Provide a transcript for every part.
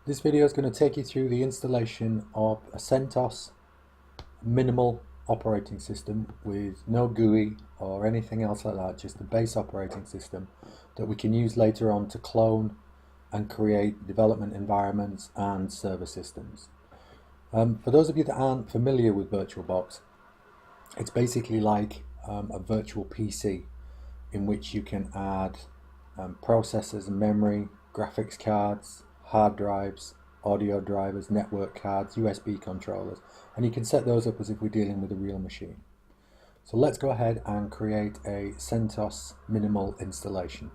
This video is going to take you through the installation of a Centos minimal operating system with no GUI or anything else like that, just the base operating system that we can use later on to clone and create development environments and server systems. For those of you that aren't familiar with VirtualBox, it's basically like a virtual PC in which you can add processors and memory, graphics cards, hard drives, audio drivers, network cards, USB controllers, and you can set those up as if we're dealing with a real machine. So let's go ahead and create a Centos minimal installation.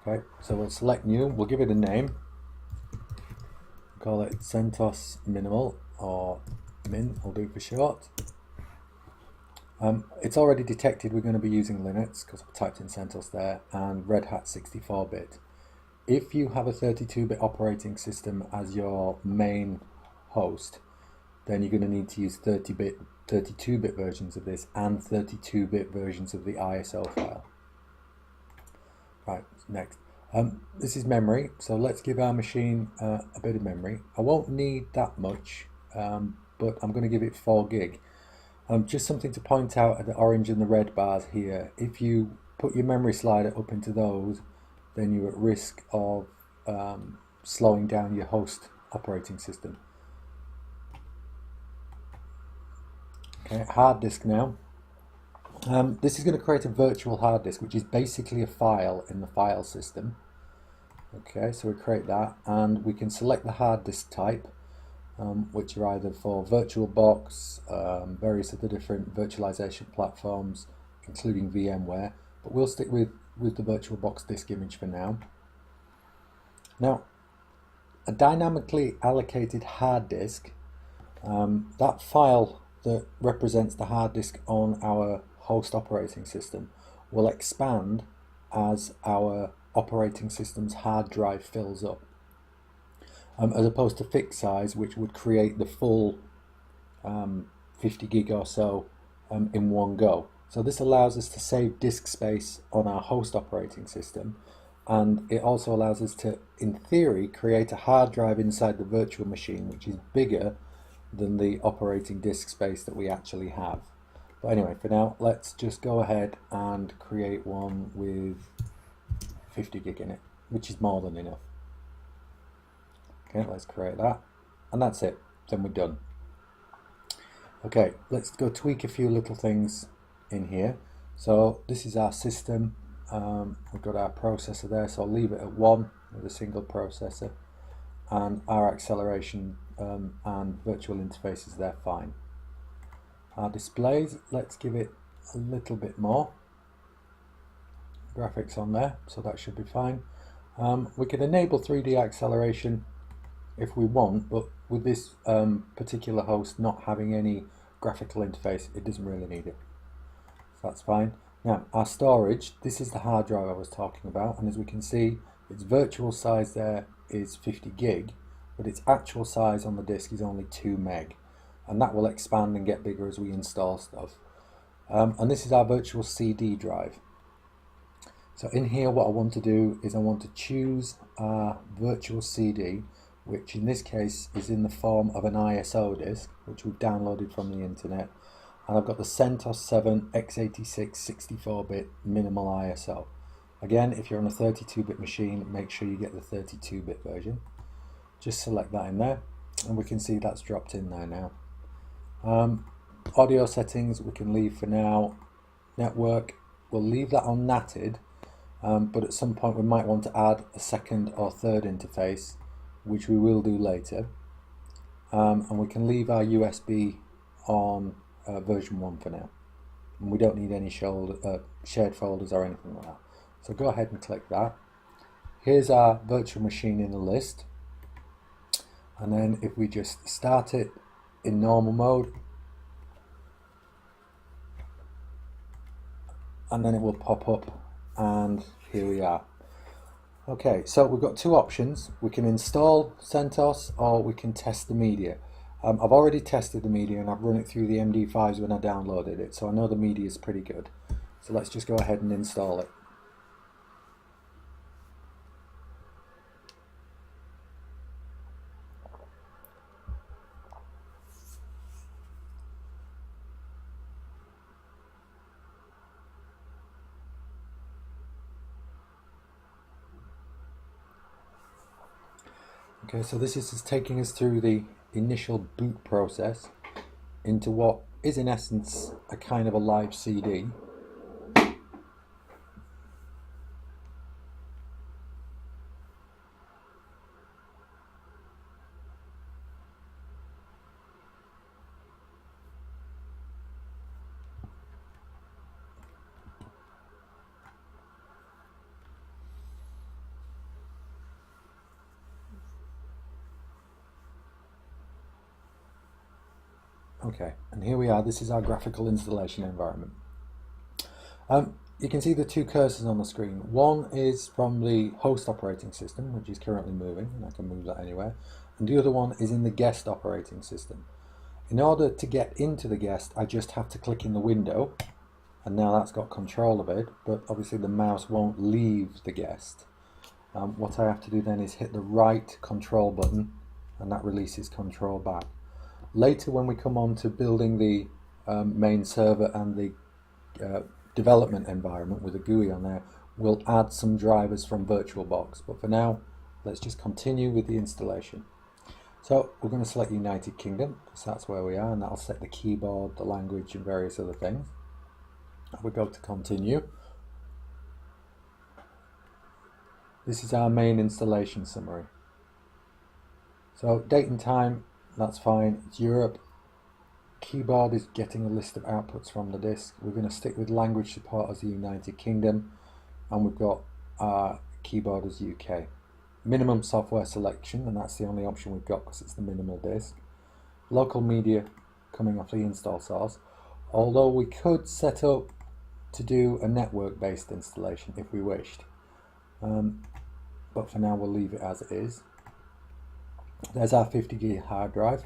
Okay, so we'll select new, we'll give it a name, call it Centos minimal, or min will do for short. It's already detected we're going to be using Linux because I've typed in CentOS there, and Red Hat 64-bit. If you have a 32-bit operating system as your main host, then you're going to need to use 32-bit versions of this and 32-bit versions of the ISO file. Right, next. This is memory, so let's give our machine a bit of memory. I won't need that much, but I'm going to give it 4 gig. Just something to point out at the orange and the red bars here. If you put your memory slider up into those, then you're at risk of slowing down your host operating system. Okay, hard disk now. This is going to create a virtual hard disk, which is basically a file in the file system. Okay, so we create that, and we can select the hard disk type, which are either for VirtualBox, various other different virtualization platforms, including VMware, but we'll stick with the VirtualBox disk image for now. Now, a dynamically allocated hard disk, that file that represents the hard disk on our host operating system, will expand as our operating system's hard drive fills up, as opposed to fixed size, which would create the full 50 gig or so in one go. So this allows us to save disk space on our host operating system, and it also allows us to, in theory, create a hard drive inside the virtual machine which is bigger than the operating disk space that we actually have. But anyway, for now, let's just go ahead and create one with 50 gig in it, which is more than enough. Okay, let's create that, and that's it, then we're done. Okay, let's go tweak a few little things in here. So this is our system. We've got our processor there, so I'll leave it at 1 with a single processor, and our acceleration and virtual interfaces there, fine. Our displays, let's give it a little bit more graphics on there, so that should be fine. We can enable 3D acceleration if we want, but with this particular host not having any graphical interface, it doesn't really need it. So that's fine. Now, our storage, this is the hard drive I was talking about, and as we can see, its virtual size there is 50 gig, but its actual size on the disk is only 2 meg, and that will expand and get bigger as we install stuff. And this is our virtual CD drive. So in here, what I want to do is I want to choose our virtual CD, which in this case is in the form of an ISO disk, which we've downloaded from the internet. And I've got the CentOS 7 x86 64-bit minimal ISO. Again, if you're on a 32-bit machine, make sure you get the 32-bit version. Just select that in there, and we can see that's dropped in there now. Audio settings we can leave for now. Network, we'll leave that on natted, but at some point we might want to add a second or third interface, which we will do later. And we can leave our USB on version 1 for now, and we don't need any shared folders or anything like that. So go ahead and click that. Here's our virtual machine in the list, and then if we just start it in normal mode, and then it will pop up, and here we are. Okay, so we've got two options. We can install CentOS, or we can test the media. I've already tested the media, and I've run it through the MD5s when I downloaded it, so I know the media is pretty good. So let's just go ahead and install it. Okay, so this is just taking us through the initial boot process into what is in essence a kind of a live CD. Okay, and here we are. This is our graphical installation environment. You can see the two cursors on the screen. One is from the host operating system, which is currently moving, and I can move that anywhere. And the other one is in the guest operating system. In order to get into the guest, I just have to click in the window, and now that's got control of it, but obviously the mouse won't leave the guest. What I have to do then is hit the right control button, and that releases control back. Later, when we come on to building the main server and the development environment with a GUI on there, we'll add some drivers from VirtualBox. But for now, let's just continue with the installation. So we're going to select United Kingdom, because that's where we are, and that'll set the keyboard, the language, and various other things. We go to continue. This is our main installation summary. So date and time, that's fine. It's Europe. Keyboard is getting a list of outputs from the disk. We're going to stick with language support as the United Kingdom, and we've got our keyboard as UK. Minimum software selection, and that's the only option we've got because it's the minimal disk. Local media coming off the install source, although we could set up to do a network-based installation if we wished. But for now we'll leave it as it is. There's our 50 gig hard drive,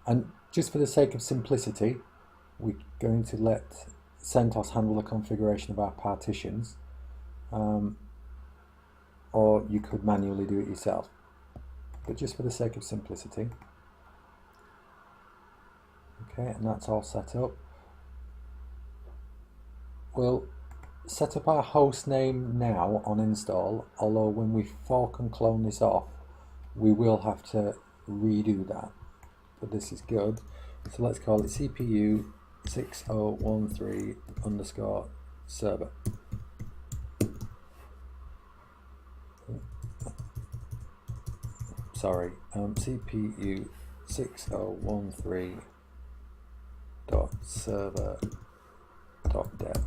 and just for the sake of simplicity, we're going to let Centos handle the configuration of our partitions, or you could manually do it yourself, but just for the sake of simplicity. Okay, and that's all set up. We'll set up our host name now on install, although when we fork and clone this off, we will have to redo that, but this is good. So let's call it CPU 6013 underscore server. Sorry, CPU 6013 dot server dot dev.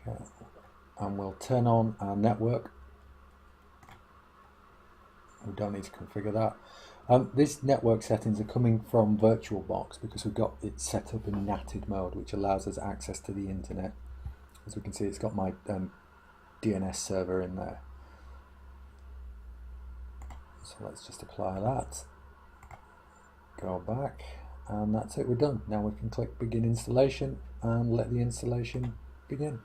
Okay, and we'll turn on our network. We don't need to configure that. These network settings are coming from VirtualBox because we've got it set up in NATed mode, which allows us access to the internet. As we can see, it's got my DNS server in there. So let's just apply that. Go back, and that's it, we're done. Now we can click begin installation and let the installation begin.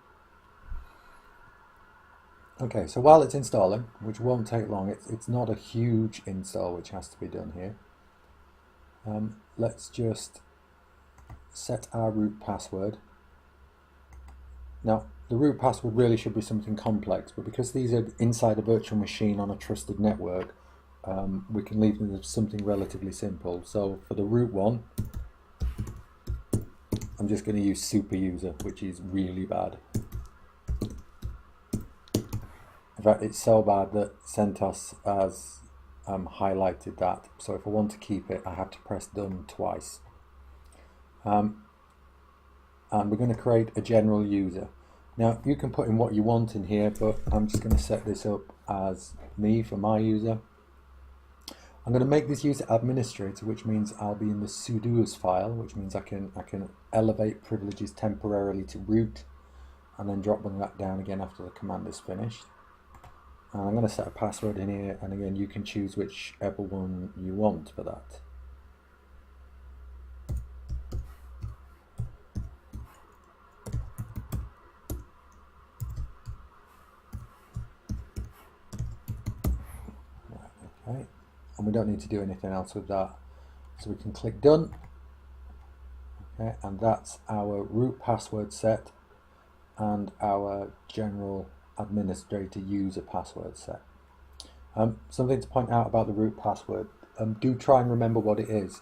Okay, so while it's installing, which won't take long, it's not a huge install which has to be done here. Let's just set our root password. Now, the root password really should be something complex, but because these are inside a virtual machine on a trusted network, we can leave them as something relatively simple. So for the root one, I'm just going to use super user, which is really bad. In fact, it's so bad that Centos has highlighted that. So if I want to keep it, I have to press done twice. And we're going to create a general user. Now, you can put in what you want in here, but I'm just going to set this up as me for my user. I'm going to make this user administrator, which means I'll be in the sudoers file, which means I can elevate privileges temporarily to root, and then drop them back down again after the command is finished. And I'm going to set a password in here, and again you can choose whichever one you want for that. Okay, and we don't need to do anything else with that, so we can click done. Okay, and that's our root password set and our general administrator user password set. Something to point out about the root password. Do try and remember what it is.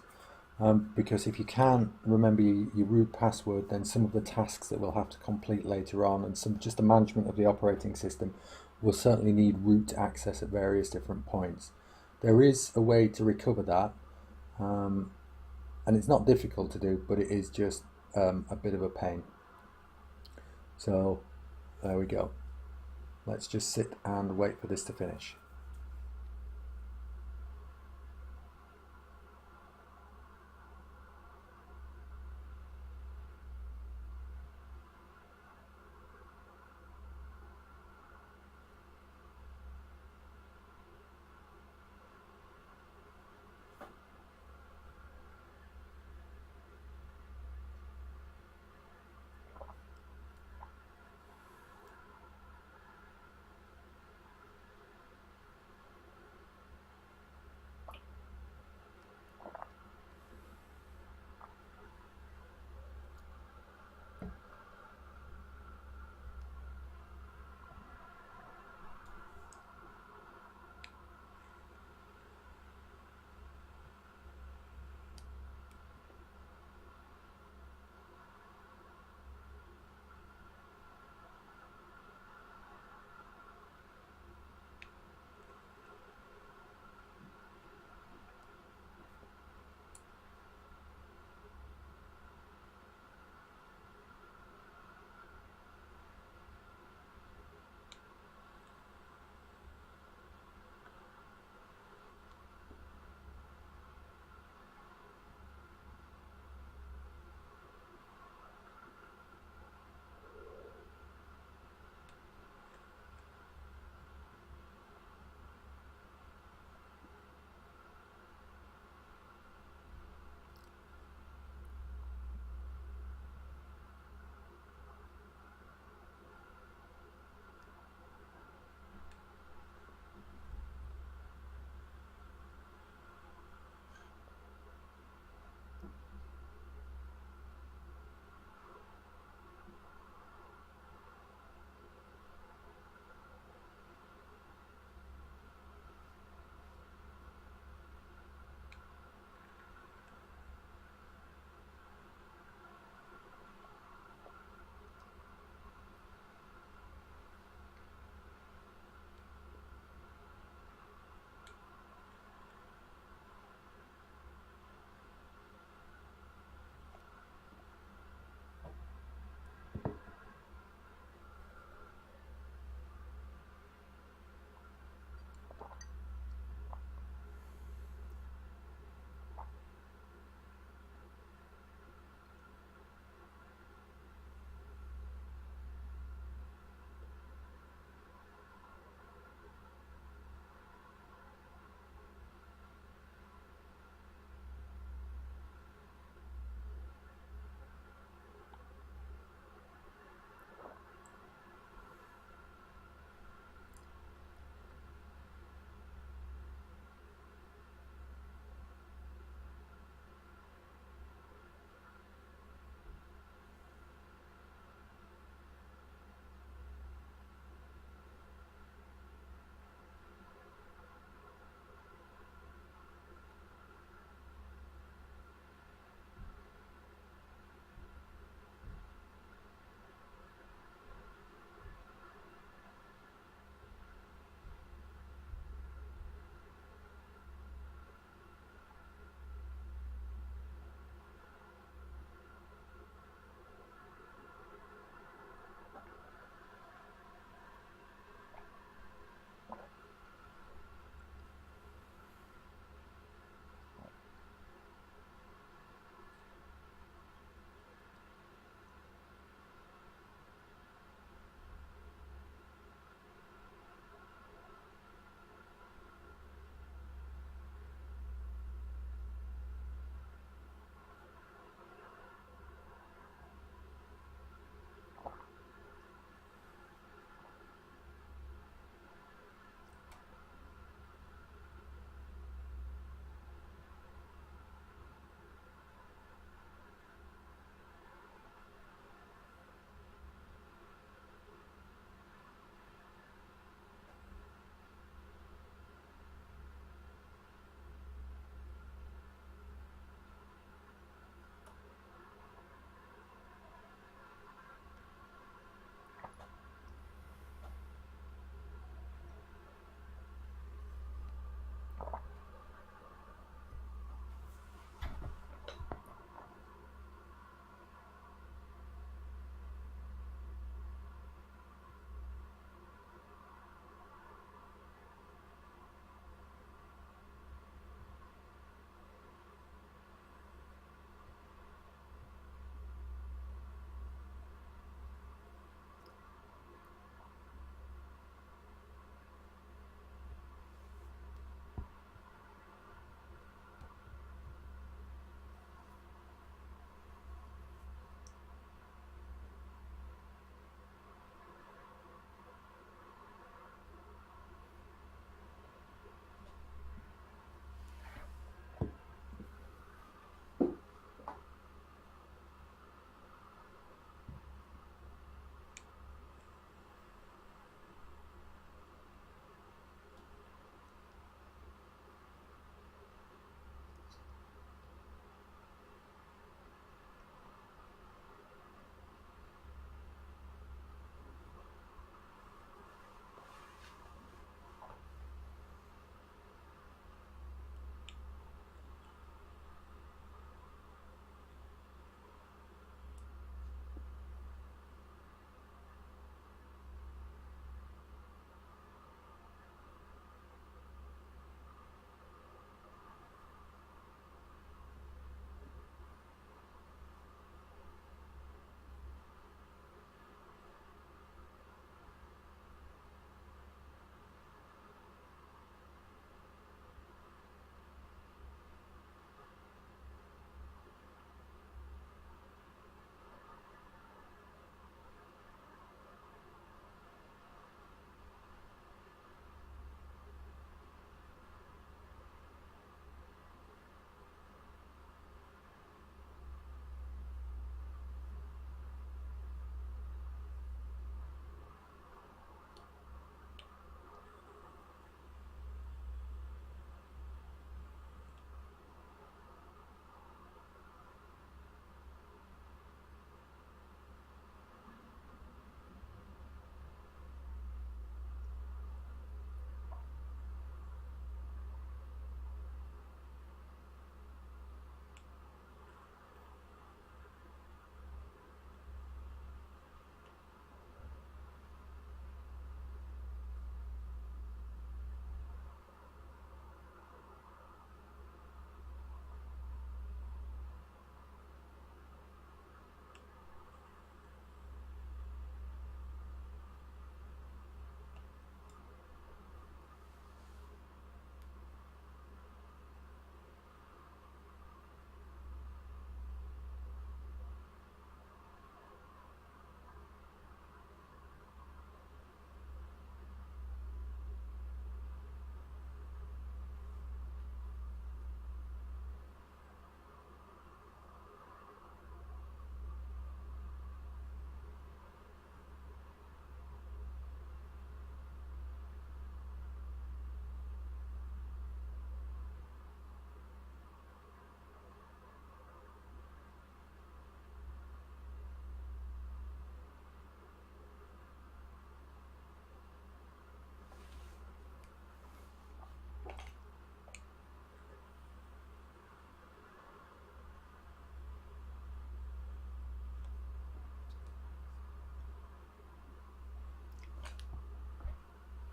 Because if you can't remember your root password, then some of the tasks that we'll have to complete later on and just the management of the operating system will certainly need root access at various different points. There is a way to recover that, and it's not difficult to do, but it is just a bit of a pain. So there we go. Let's just sit and wait for this to finish.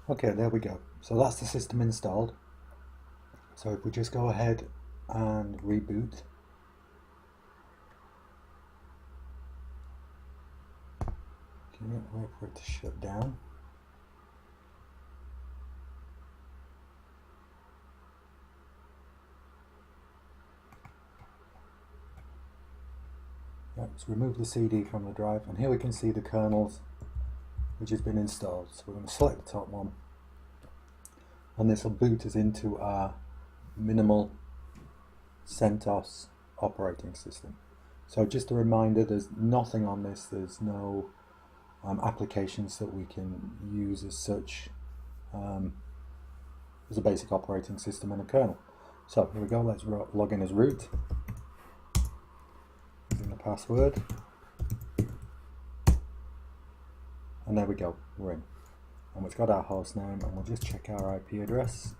Okay, there we go. So that's the system installed. So if we just go ahead and reboot, wait for it to shut down. Yep, let's remove the CD from the drive, and here we can see the kernels which has been installed. So we're going to select the top one, and this will boot us into our minimal CentOS operating system. So just a reminder, there's nothing on this, there's no applications that we can use as such as a basic operating system and a kernel. So here we go, let's log in as root, using the password, and there we go, we're in. And we've got our host name, and we'll just check our IP address,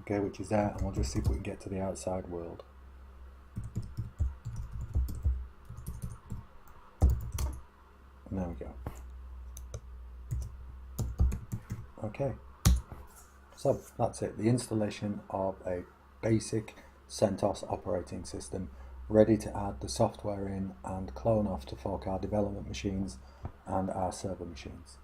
okay, which is there, and we'll just see if we can get to the outside world. And there we go. Okay, so that's it, the installation of a basic CentOS operating system, ready to add the software in and clone off to fork our development machines and our server machines.